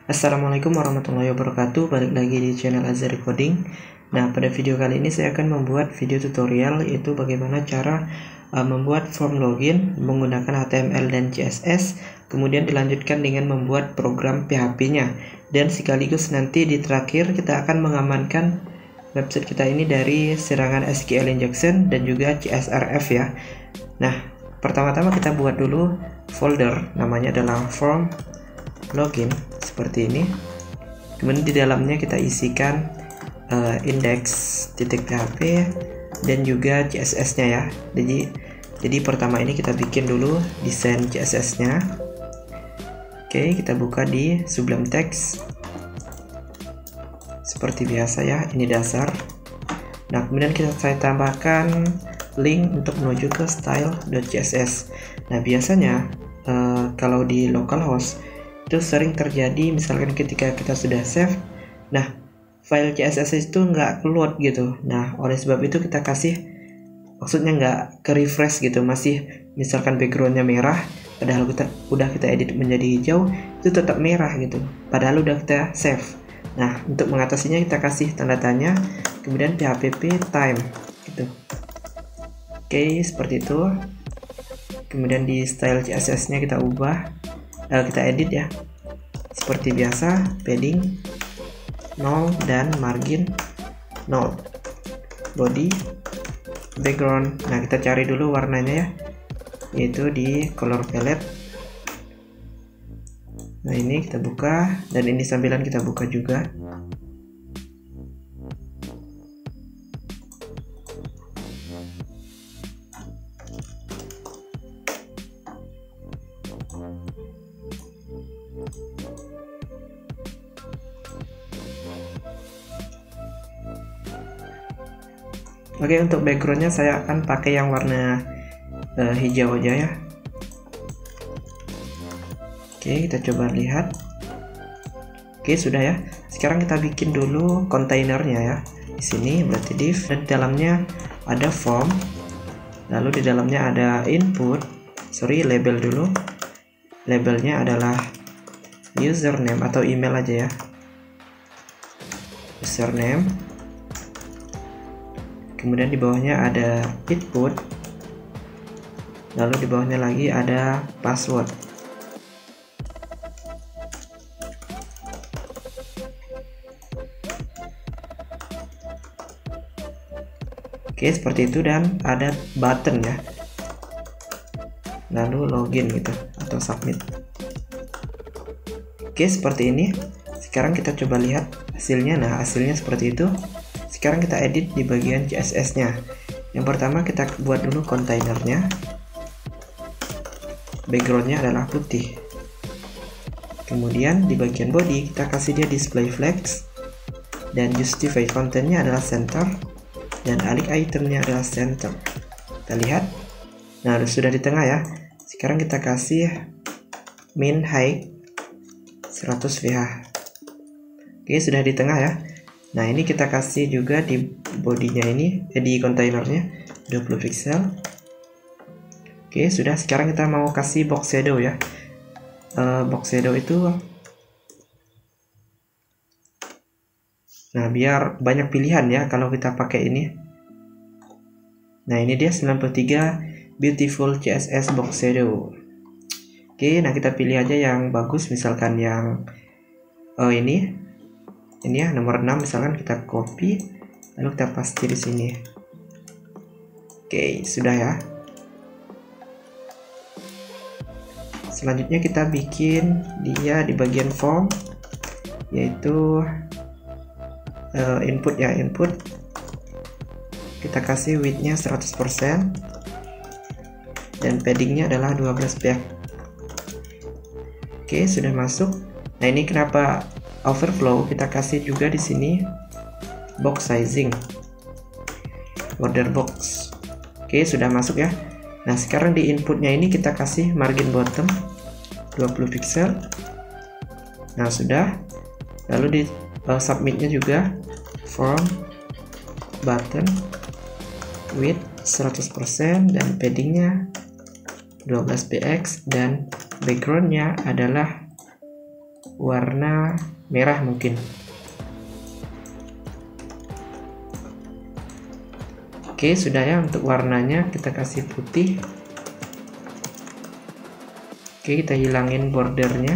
Assalamualaikum warahmatullahi wabarakatuh. Balik lagi di channel Azhar Coding. Nah, pada video kali ini saya akan membuat video tutorial, yaitu bagaimana cara membuat form login menggunakan HTML dan CSS, kemudian dilanjutkan dengan membuat program PHP-nya, dan sekaligus nanti di terakhir kita akan mengamankan website kita ini dari serangan SQL injection dan juga CSRF ya. Nah, pertama-tama kita buat dulu folder, namanya adalah form login seperti ini. Kemudian di dalamnya kita isikan index.php dan juga CSS-nya ya. Jadi pertama ini kita bikin dulu desain CSS-nya. Oke, kita buka di Sublime Text seperti biasa ya. Ini dasar. Nah, kemudian saya tambahkan link untuk menuju ke style.css. Nah, biasanya kalau di localhost itu sering terjadi, misalkan ketika kita sudah save, nah file CSS itu nggak keluar gitu. Nah, oleh sebab itu kita kasih, maksudnya nggak ke refresh gitu, masih misalkan backgroundnya merah, padahal udah kita edit menjadi hijau, itu tetap merah gitu, padahal udah kita save. Nah, untuk mengatasinya kita kasih tanda tanya, kemudian php time gitu. Oke, seperti itu. Kemudian di style CSS nya kita ubah, kita edit ya, seperti biasa, padding 0 dan margin 0, body, background. Nah, kita cari dulu warnanya ya, yaitu di color palette. Nah, ini kita buka, dan ini sambilan kita buka juga. Oke, untuk backgroundnya saya akan pakai yang warna hijau aja ya. Oke, kita coba lihat. Oke, sudah ya. Sekarang kita bikin dulu kontainernya ya. Di sini berarti div, dan di dalamnya ada form. Lalu di dalamnya ada label dulu. Labelnya adalah username atau email aja ya. Username. Kemudian di bawahnya ada input, lalu di bawahnya lagi ada password. Oke, seperti itu, dan ada button ya, lalu login gitu atau submit. Oke, seperti ini. Sekarang kita coba lihat hasilnya. Nah, hasilnya seperti itu. Sekarang kita edit di bagian CSS-nya. Yang pertama kita buat dulu kontainernya. Backgroundnya adalah putih. Kemudian di bagian body kita kasih dia display flags, dan justify contentnya adalah center, dan alik itemnya adalah center. Kita lihat. Nah, sudah di tengah ya. Sekarang kita kasih min height 100 VH. Oke, sudah di tengah ya. Nah, ini kita kasih juga di bodinya ini, di kontainernya 20 pixel. Oke, sudah. Sekarang kita mau kasih box shadow ya. Box shadow itu, nah, biar banyak pilihan ya kalau kita pakai ini. Nah, ini dia 93 beautiful CSS box shadow. Oke, nah kita pilih aja yang bagus, misalkan yang ini ya, nomor 6 misalkan, kita copy lalu kita paste di sini. Oke, sudah ya. Selanjutnya kita bikin dia di bagian form, yaitu input ya, input. Kita kasih width-nya 100% dan paddingnya adalah 12 px. Oke, sudah masuk. Nah, ini kenapa overflow, kita kasih juga di sini box sizing, border box. Oke, sudah masuk ya. Nah, sekarang di inputnya ini kita kasih margin bottom 20 pixel. Nah, sudah. Lalu di submitnya juga form button width 100% dan paddingnya 12 px, dan backgroundnya adalah warna merah mungkin. Oke, sudah ya. Untuk warnanya kita kasih putih. Oke, kita hilangin bordernya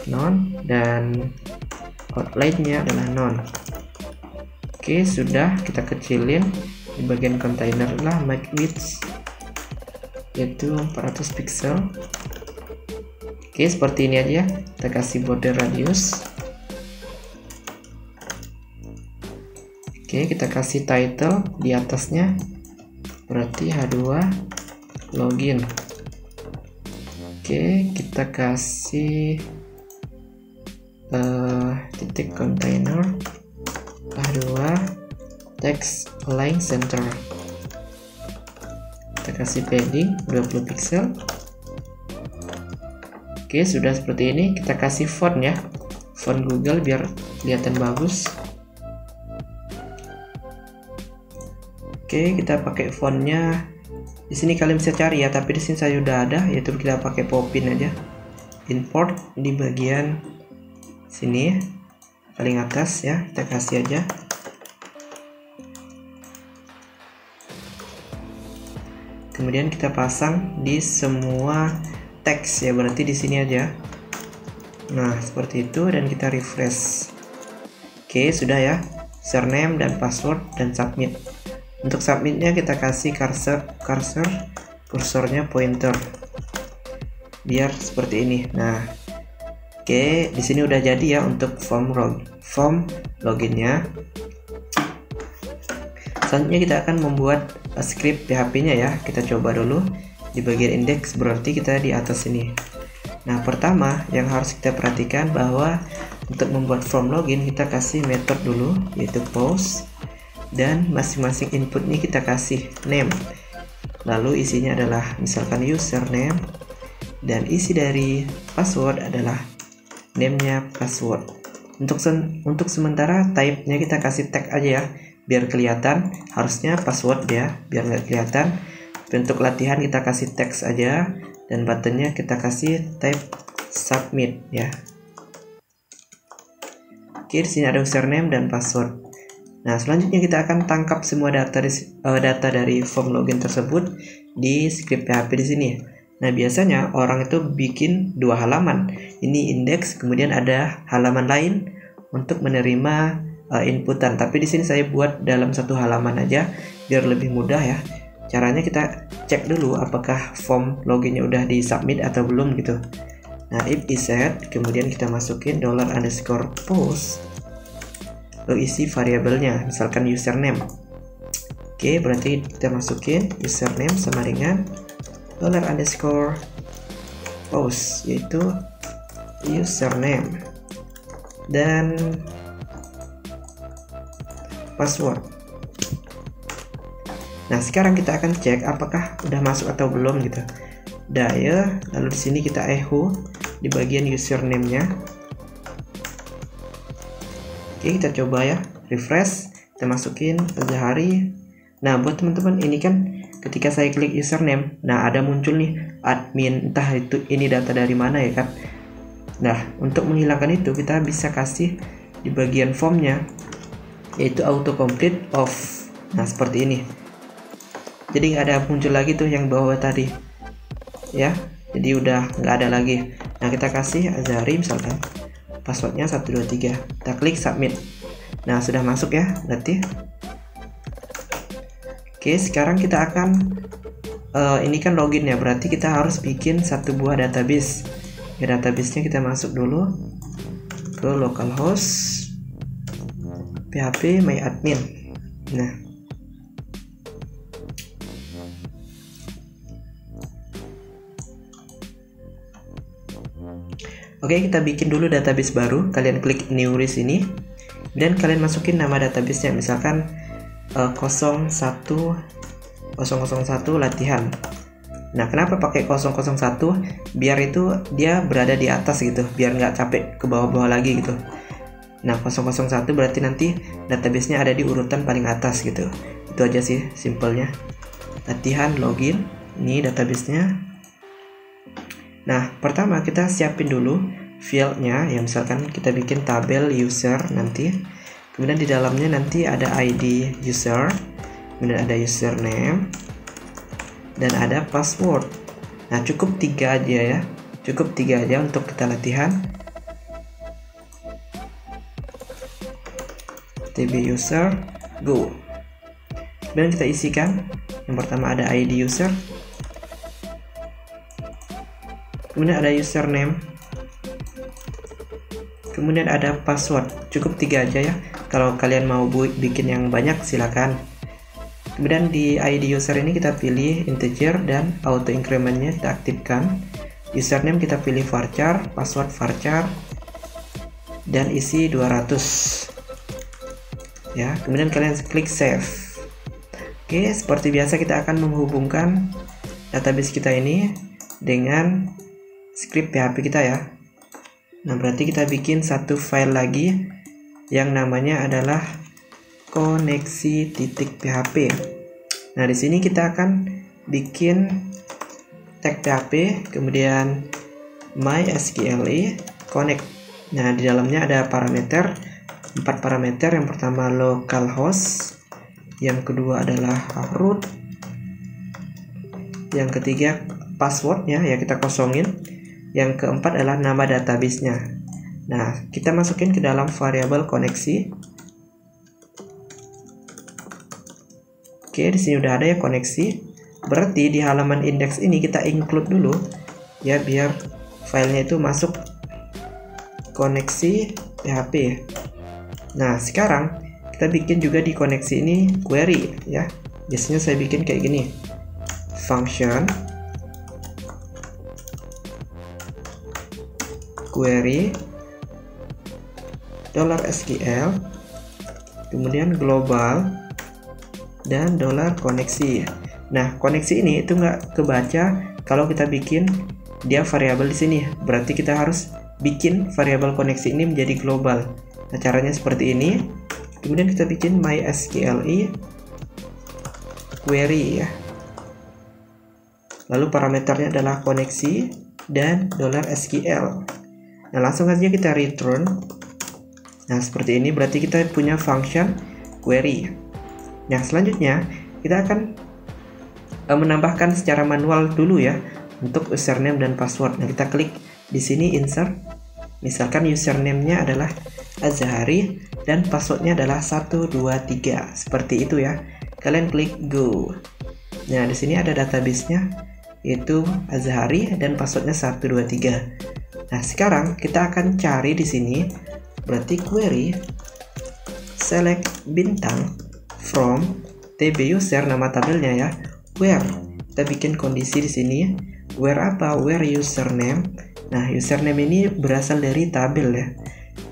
non, dan outline-nya adalah non. Oke, sudah. Kita kecilin di bagian container lah, make width yaitu 400 pixel. Oke, seperti ini aja. Kita kasih border radius. Oke, kita kasih title di atasnya, berarti H2 login. Oke, kita kasih titik container H2 text align center. Kita kasih padding 20 pixel. Oke, sudah seperti ini. Kita kasih font ya, font Google biar kelihatan bagus. Oke, kita pakai fontnya. Di sini kalian bisa cari ya, tapi di sini saya udah ada, yaitu kita pakai Poppin aja. Import di bagian sini paling atas ya, kita kasih aja. Kemudian kita pasang di semua teks ya, berarti di sini aja. Nah, seperti itu, dan kita refresh. Oke, sudah ya. Username dan password dan submit. Untuk submitnya kita kasih kursornya pointer biar seperti ini. Nah, oke, di sini udah jadi ya untuk form loginnya. Selanjutnya kita akan membuat script PHP-nya ya. Kita coba dulu di bagian index, berarti kita di atas ini. Nah, pertama yang harus kita perhatikan bahwa untuk membuat form login kita kasih method dulu, yaitu post, dan masing-masing input ini kita kasih name. Lalu isinya adalah misalkan username, dan isi dari password adalah name-nya password. Untuk sementara type-nya kita kasih tag aja ya, biar kelihatan. Harusnya password ya, biar nggak kelihatan. Untuk latihan kita kasih teks aja, dan buttonnya kita kasih type submit ya. Oke, di sini ada username dan password. Nah, selanjutnya kita akan tangkap semua data dari form login tersebut di script PHP di sini. Nah, biasanya orang itu bikin dua halaman. Ini index, kemudian ada halaman lain untuk menerima inputan. Tapi di sini saya buat dalam satu halaman aja biar lebih mudah ya. Caranya kita cek dulu apakah form loginnya udah di submit atau belum gitu. Nah, if is set, kemudian kita masukin $_post, lalu isi variabelnya, misalkan username. Oke, berarti kita masukin username sama dengan $_post, yaitu username dan password. Nah, sekarang kita akan cek apakah udah masuk atau belum gitu. Udah ya, lalu di sini kita echo di bagian username-nya. Oke, kita coba ya, refresh, kita masukin Azahari. Nah, buat teman-teman ini kan ketika saya klik username, nah ada muncul nih admin, entah itu ini data dari mana ya kan. Nah, untuk menghilangkan itu kita bisa kasih di bagian formnya, yaitu autocomplete off. Nah, seperti ini. Jadi nggak ada muncul lagi tuh yang bawah tadi ya, jadi udah nggak ada lagi. Nah, kita kasih Azahari misalkan, passwordnya 123, kita klik submit. Nah, sudah masuk ya berarti. Oke, sekarang kita akan ini kan login ya, berarti kita harus bikin satu buah database ya. Database-nya kita masuk dulu ke localhost php myadmin. Nah, oke, kita bikin dulu database baru. Kalian klik new di sini dan kalian masukin nama database-nya, misalkan 001 latihan. Nah, kenapa pakai 001? Biar itu dia berada di atas gitu, biar nggak capek ke bawah-bawah lagi gitu. Nah, 001 berarti nanti database-nya ada di urutan paling atas gitu. Itu aja sih simpelnya. Latihan login, ini database-nya. Nah, pertama kita siapin dulu fieldnya, ya misalkan kita bikin tabel user nanti. Kemudian di dalamnya nanti ada ID user, kemudian ada username, dan ada password. Nah, cukup 3 aja ya. Cukup 3 aja untuk kita latihan. TB user, go. Kemudian kita isikan. Yang pertama ada ID user. Kemudian ada username. Kemudian ada password. Cukup 3 aja ya. Kalau kalian mau bikin yang banyak silakan. Kemudian di ID user ini kita pilih integer dan auto incrementnya kita aktifkan. Username kita pilih varchar, password varchar, dan isi 200. Ya, kemudian kalian klik save. Oke, seperti biasa kita akan menghubungkan database kita ini dengan script PHP kita ya. Nah, berarti kita bikin satu file lagi yang namanya adalah koneksi.php. Nah, di sini kita akan bikin tag PHP, kemudian mysql connect. Nah, di dalamnya ada parameter, 4 parameter. Yang pertama localhost, yang kedua adalah root, yang ketiga passwordnya ya kita kosongin, yang keempat adalah nama database-nya. Nah, kita masukin ke dalam variabel koneksi. Oke, di sini udah ada ya koneksi. Berarti di halaman index ini kita include dulu ya, biar filenya itu masuk koneksi PHP. Nah, sekarang kita bikin juga di koneksi ini query ya. Biasanya saya bikin kayak gini. Function query $SQL, kemudian global, dan $koneksi. Nah, koneksi ini itu nggak kebaca kalau kita bikin dia variabel di sini. Berarti kita harus bikin variabel koneksi ini menjadi global. Nah, caranya seperti ini. Kemudian kita bikin mysql query ya. Lalu parameternya adalah koneksi dan $SQL. Nah, langsung aja kita return. Nah, seperti ini berarti kita punya function query. Nah, selanjutnya kita akan menambahkan secara manual dulu ya untuk username dan password. Nah, kita klik di sini insert. Misalkan username-nya adalah Azhari dan passwordnya adalah 123. Seperti itu ya. Kalian klik go. Nah, di sini ada database-nya yaitu Azhari dan passwordnya 123. Nah, sekarang kita akan cari di sini. Berarti query select bintang from TB user, nama tabelnya ya, where. Kita bikin kondisi di sini. Where apa? Where username. Nah, username ini berasal dari tabel ya.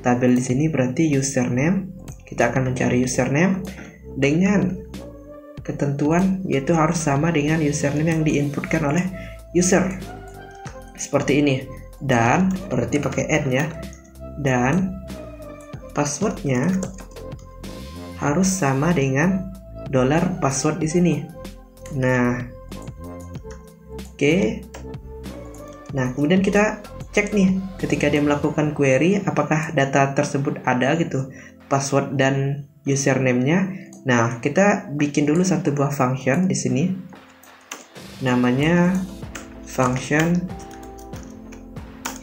Tabel di sini berarti username. Kita akan mencari username dengan ketentuan yaitu harus sama dengan username yang diinputkan oleh user. Seperti ini. Dan berarti pakai and ya. Dan passwordnya harus sama dengan $password di sini. Nah, oke. Nah, kemudian kita cek nih ketika dia melakukan query apakah data tersebut ada gitu, password dan username-nya. Nah, kita bikin dulu satu buah function di sini. Namanya function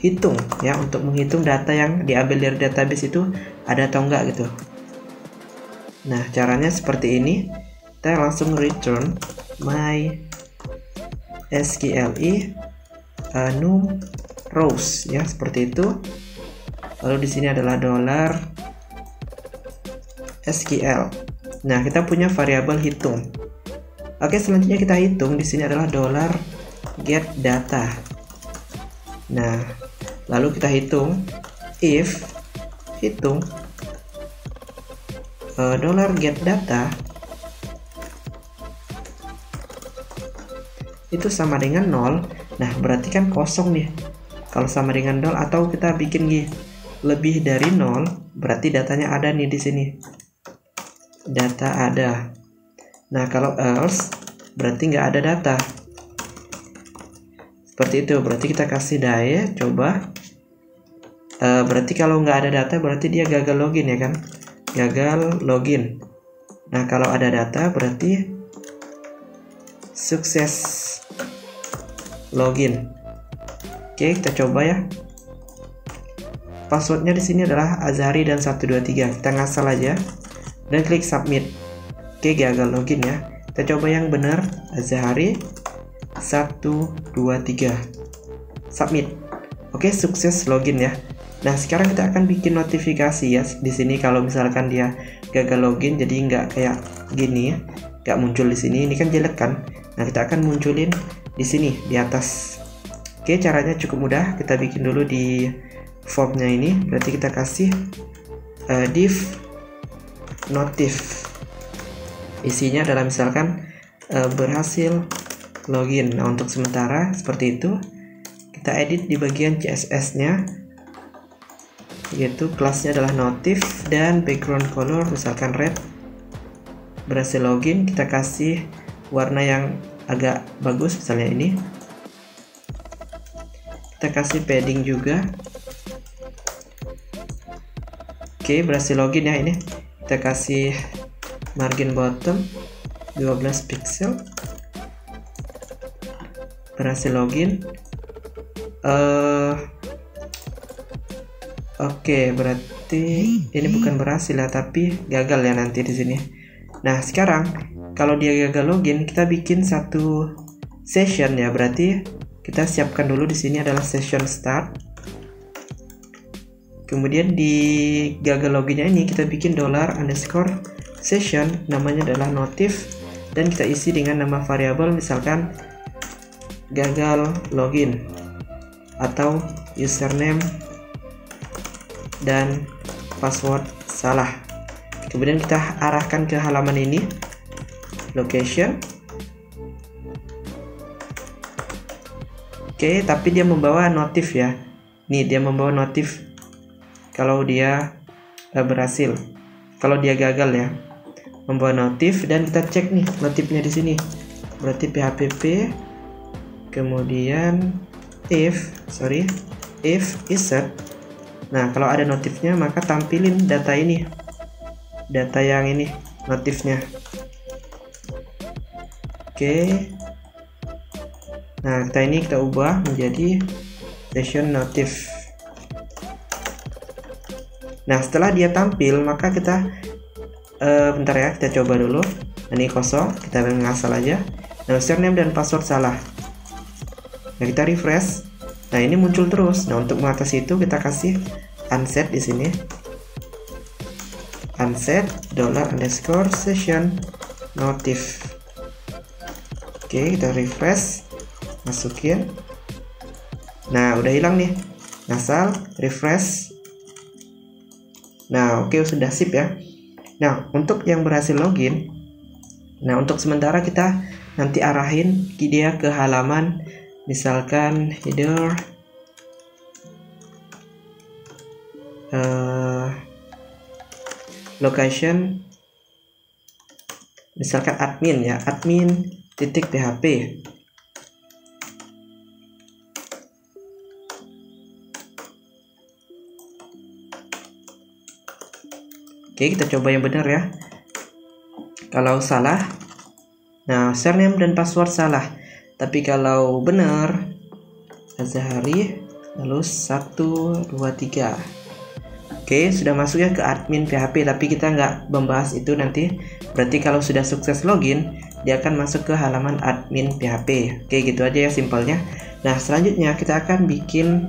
hitung ya, untuk menghitung data yang diambil dari database itu ada atau enggak gitu. Nah, caranya seperti ini. Kita langsung return mysql num rows ya, seperti itu. Lalu di sini adalah $SQL. Nah, kita punya variabel hitung. Oke, selanjutnya kita hitung di sini adalah $getData. Nah, lalu kita hitung if hitung $getData itu sama dengan 0. Nah, berarti kan kosong nih. Kalau sama dengan 0 atau kita bikin lebih dari 0, berarti datanya ada nih di sini. Data ada. Nah, kalau else berarti nggak ada data. Seperti itu, berarti kita kasih DAE, coba. Berarti kalau nggak ada data berarti dia gagal login ya kan, gagal login. Nah kalau ada data berarti sukses login. Oke, kita coba ya. Passwordnya di sini adalah Azhari dan 123. Kita ngasal aja dan klik submit. Oke, gagal login ya. Kita coba yang benar, Azhari 123. Submit. Oke, sukses login ya. Nah, sekarang kita akan bikin notifikasi ya di sini kalau misalkan dia gagal login, jadi nggak kayak gini ya, nggak muncul di sini. Ini kan jelek kan? Nah, kita akan munculin di sini di atas. Oke, caranya cukup mudah. Kita bikin dulu di formnya ini. Berarti kita kasih div notif. Isinya adalah misalkan berhasil login. Nah, untuk sementara seperti itu. Kita edit di bagian CSS-nya. Yaitu kelasnya adalah notif dan background color misalkan red, berhasil login. Kita kasih warna yang agak bagus misalnya ini. Kita kasih padding juga. Oke, berhasil login ya ini. Kita kasih margin bottom 12 pixel, berhasil login. Oke, berarti ini bukan berhasil ya, tapi gagal ya nanti di sini. Nah, sekarang kalau dia gagal login, kita bikin satu session ya. Berarti kita siapkan dulu di sini adalah session start. Kemudian di gagal loginnya ini kita bikin $_session, namanya adalah notif, dan kita isi dengan nama variabel misalkan gagal login atau username dan password salah. Kemudian kita arahkan ke halaman ini, location. Oke, tapi dia membawa notif ya. Nih, dia membawa notif kalau dia berhasil. Kalau dia gagal ya, membawa notif, dan kita cek nih notifnya di sini. Berarti php kemudian if insert. Nah, kalau ada notifnya maka tampilin data ini, data yang ini notifnya. Oke. Nah, kita ubah menjadi session notif. Nah, setelah dia tampil maka kita bentar ya, kita coba dulu. Ini kosong, kita ngasal aja. Nah, username dan password salah. Nah, kita refresh. Nah, ini muncul terus. Nah, untuk mengatasi itu kita kasih unset di sini. Unset $_session notif. Oke, kita refresh, masukin. Nah, udah hilang nih. Ngasal, refresh. Nah, oke, sudah sip ya. Nah, untuk yang berhasil login, nah untuk sementara kita nanti arahin dia ke halaman misalkan header location misalkan admin ya, admin.php. Oke, kita coba yang benar ya. Kalau salah, nah username dan password salah. Tapi kalau benar, Azhari lalu 123. Oke, sudah masuk ya ke admin PHP, tapi kita nggak membahas itu nanti. Berarti kalau sudah sukses login, dia akan masuk ke halaman admin PHP. Oke, gitu aja ya simpelnya. Nah, selanjutnya kita akan bikin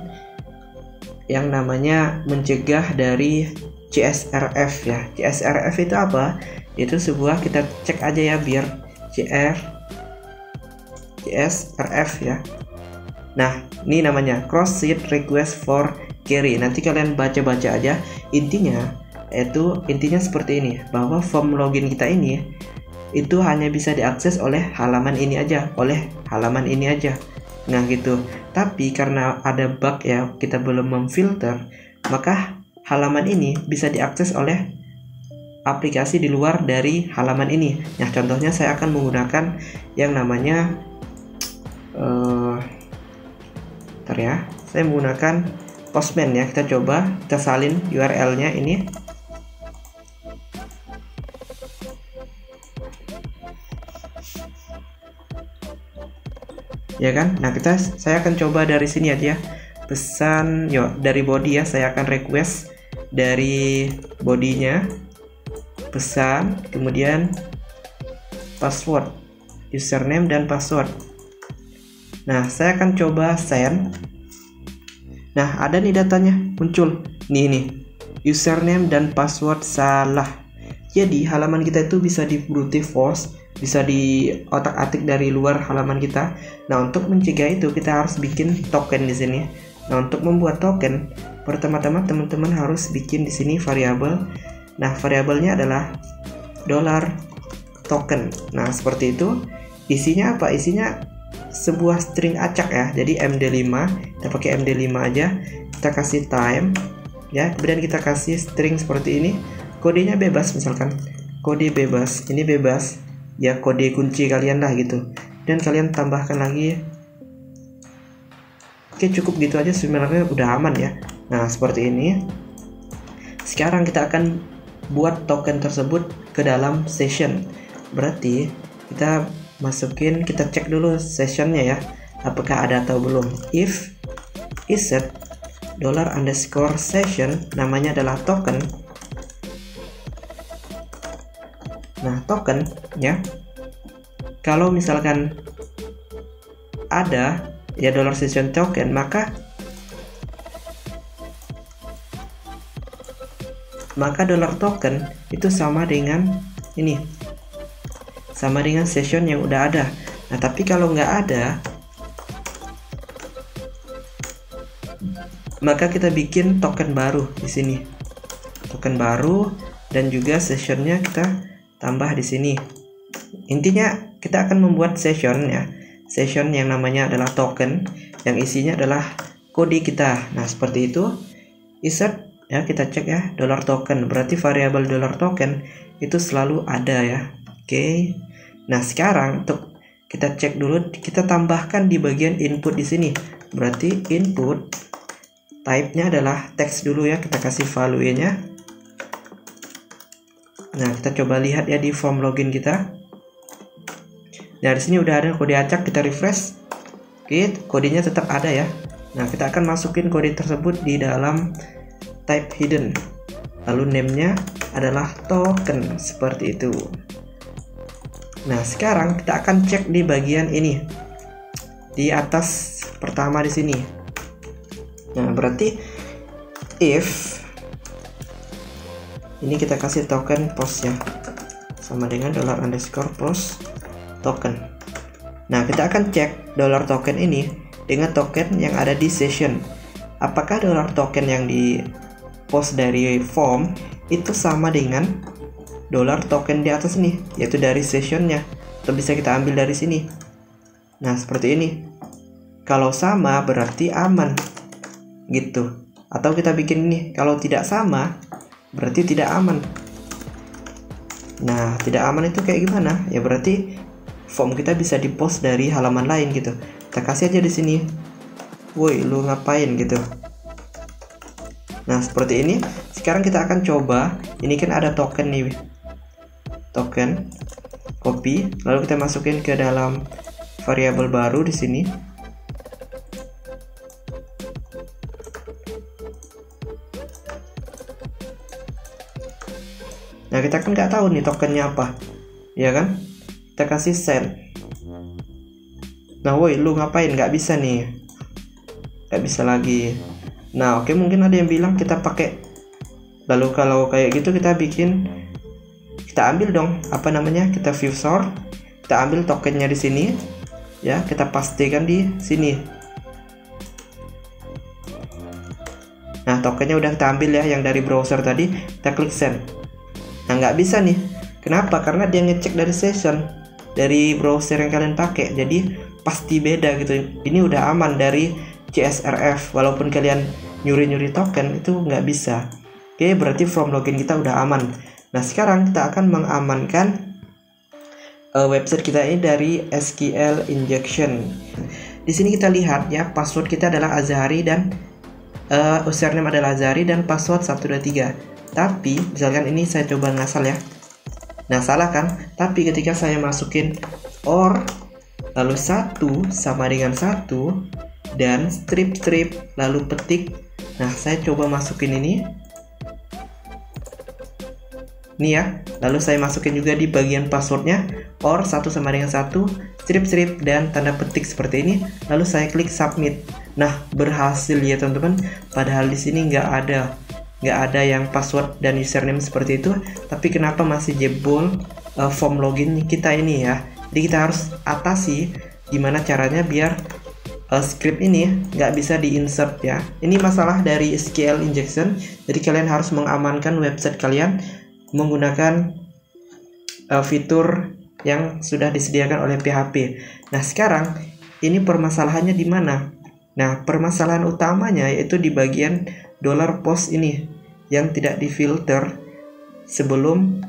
yang namanya mencegah dari CSRF ya. CSRF itu apa? Itu sebuah, kita cek aja ya biar CSRF ya. Nah, ini namanya cross site request for query. Nanti kalian baca-baca aja. Intinya seperti ini, bahwa form login kita ini itu hanya bisa diakses oleh halaman ini aja, Nah, gitu. Tapi karena ada bug ya, kita belum memfilter, maka halaman ini bisa diakses oleh aplikasi di luar dari halaman ini. Nah, contohnya saya akan menggunakan yang namanya Bentar ya, saya menggunakan Postman ya. Kita coba, kita salin URL-nya ini. Ya kan? Nah, saya akan coba dari sini aja ya. Pesan dari body ya, saya akan request dari bodinya pesan, kemudian password, username dan password. Nah, saya akan coba send. Nah, ada nih datanya muncul. Nih, username dan password salah. Jadi halaman kita itu bisa di brute force, bisa di otak-atik dari luar halaman kita. Nah, untuk mencegah itu kita harus bikin token di sini. Nah, untuk membuat token, pertama-tama teman-teman harus bikin di sini variabel. Nah, variabelnya adalah $token. Nah, seperti itu. Isinya apa? Isinya sebuah string acak ya. Jadi MD5, kita pakai MD5 aja. Kita kasih time ya, kemudian kita kasih string seperti ini. Kodenya bebas, misalkan kode bebas, ini bebas ya, kode kunci kalian lah gitu. Dan kalian tambahkan lagi. Oke, cukup gitu aja sebenarnya udah aman ya. Nah, seperti ini. Sekarang kita akan buat token tersebut ke dalam session. Berarti kita masukin, kita cek dulu sessionnya ya, apakah ada atau belum. If isset $_session, namanya adalah token. Nah, token ya, kalau misalkan ada ya $session token, maka $token itu sama dengan ini, sama dengan session yang udah ada. Nah, tapi kalau nggak ada, maka kita bikin token baru di sini, token baru, dan juga sessionnya kita tambah di sini. Intinya kita akan membuat session ya, session yang namanya adalah token, yang isinya adalah kode kita. Nah, seperti itu. Insert ya, kita cek ya, $token, berarti variabel $token itu selalu ada ya. Oke. Nah, sekarang untuk kita cek dulu, kita tambahkan di bagian input di sini. Berarti input type-nya adalah text dulu ya, kita kasih value-nya. Nah, kita coba lihat ya di form login kita. Nah, di sini udah ada kode acak, kita refresh. Oke, kodenya tetap ada ya. Nah, kita akan masukin kode tersebut di dalam type hidden. Lalu name-nya adalah token, seperti itu. Nah, sekarang kita akan cek di bagian ini. Di atas pertama di sini. Nah, berarti if ini kita kasih token post ya, sama dengan $_post token. Nah, kita akan cek $token ini dengan token yang ada di session. Apakah $token yang di post dari form itu sama dengan $token di atas nih, yaitu dari sessionnya, atau bisa kita ambil dari sini. Nah, seperti ini. Kalau sama berarti aman gitu. Atau kita bikin ini, kalau tidak sama berarti tidak aman. Nah, tidak aman itu kayak gimana? Ya berarti form kita bisa di-post dari halaman lain gitu. Kita kasih aja di sini. Woi, lu ngapain gitu. Nah, seperti ini. Sekarang kita akan coba. Ini kan ada token nih. Token. Copy, lalu kita masukin ke dalam variabel baru di sini. Nah, kita kan nggak tahu nih tokennya apa, ya kan? Kita kasih send. Nah, woi, lu ngapain? Nggak bisa nih, nggak bisa lagi. Nah, oke, mungkin ada yang bilang kita pakai. Lalu kalau kayak gitu kita bikin, kita ambil dong, apa namanya? Kita view sort, kita ambil tokennya di sini, ya, kita pastikan di sini. Nah, tokennya udah kita ambil ya, yang dari browser tadi, kita klik send. Nah, nggak bisa nih. Kenapa? Karena dia ngecek dari session, dari browser yang kalian pakai. Jadi pasti beda gitu. Ini udah aman dari CSRF. Walaupun kalian nyuri-nyuri token itu nggak bisa. Oke, berarti from login kita udah aman. Nah, sekarang kita akan mengamankan website kita ini dari SQL injection. di sini kita lihat ya, password kita adalah Azhari dan username adalah Azhari dan password 123. Tapi misalkan ini saya coba ngasal ya. Nah, salah kan? Tapi ketika saya masukin or lalu 1 sama dengan 1 dan strip lalu petik. Nah, saya coba masukin ini ya. Lalu saya masukin juga di bagian passwordnya or 1 sama dengan 1 strip dan tanda petik seperti ini. Lalu saya klik submit. Nah, berhasil ya teman-teman. Padahal di sini nggak ada yang password dan username seperti itu. Tapi kenapa masih jebol form login kita ini ya? Jadi kita harus atasi gimana caranya biar script ini nggak bisa di-insert ya. Ini masalah dari SQL injection. Jadi kalian harus mengamankan website kalian menggunakan fitur yang sudah disediakan oleh PHP. Nah, sekarang ini permasalahannya di mana? Nah, permasalahan utamanya yaitu di bagian $post ini yang tidak difilter sebelum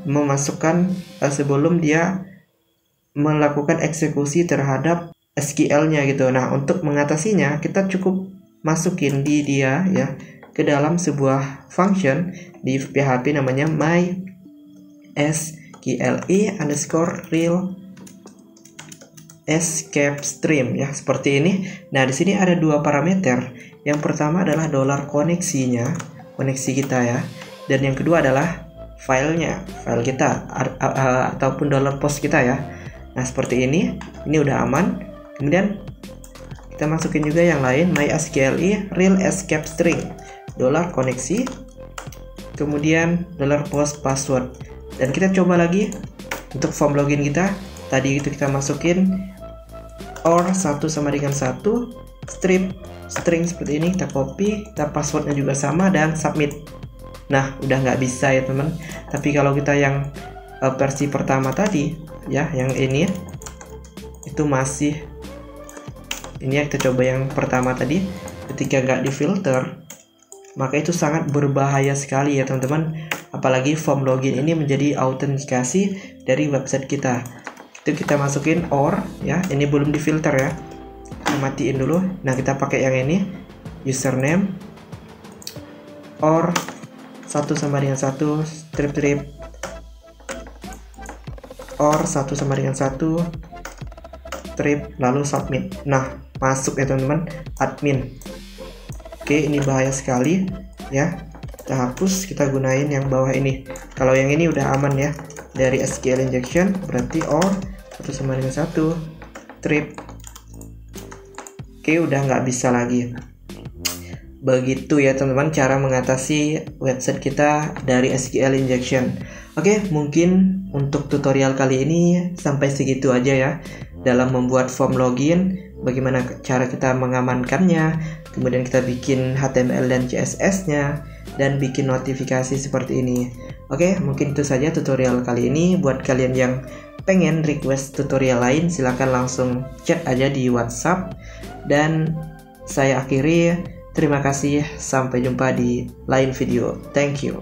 sebelum dia melakukan eksekusi terhadap SQL-nya gitu. Nah, untuk mengatasinya kita cukup masukin di dia ya ke dalam sebuah function di PHP namanya mysqli_real escape stream ya, seperti ini. Nah, di sini ada dua parameter. Yang pertama adalah $koneksi kita ya, dan yang kedua adalah file kita ataupun $post kita ya. Nah, seperti ini udah aman. Kemudian kita masukin juga yang lain, mysqli_real escape string $koneksi, kemudian $post password. Dan kita coba lagi untuk form login kita. Tadi itu kita masukin or 1 sama dengan 1 string seperti ini, kita copy, kita passwordnya juga sama dan submit. Nah, udah nggak bisa ya teman. Tapi kalau kita yang versi pertama tadi ya, yang ini itu masih ini ya, kita coba yang pertama tadi. Ketika nggak difilter, maka itu sangat berbahaya sekali ya teman-teman. Apalagi form login ini menjadi autentikasi dari website kita. Itu kita masukin or ya, ini belum difilter ya, kita matiin dulu. Nah, kita pakai yang ini, username or 1 sama dengan 1 strip or 1 sama dengan 1 strip lalu submit. Nah, masuk ya teman-teman, admin. Oke, ini bahaya sekali ya. Kita hapus, kita gunain yang bawah ini. Kalau yang ini udah aman ya dari SQL injection, berarti or 1 sama dengan 1 strip. Oke, udah nggak bisa lagi. Begitu ya teman-teman cara mengatasi website kita dari SQL injection. Oke, mungkin untuk tutorial kali ini sampai segitu aja ya dalam membuat form login, bagaimana cara kita mengamankannya, kemudian kita bikin HTML dan CSS-nya, dan bikin notifikasi seperti ini. Oke, mungkin itu saja tutorial kali ini. Buat kalian yang pengen request tutorial lain, silahkan langsung chat aja di WhatsApp. Dan saya akhiri, terima kasih, sampai jumpa di lain video. Thank you.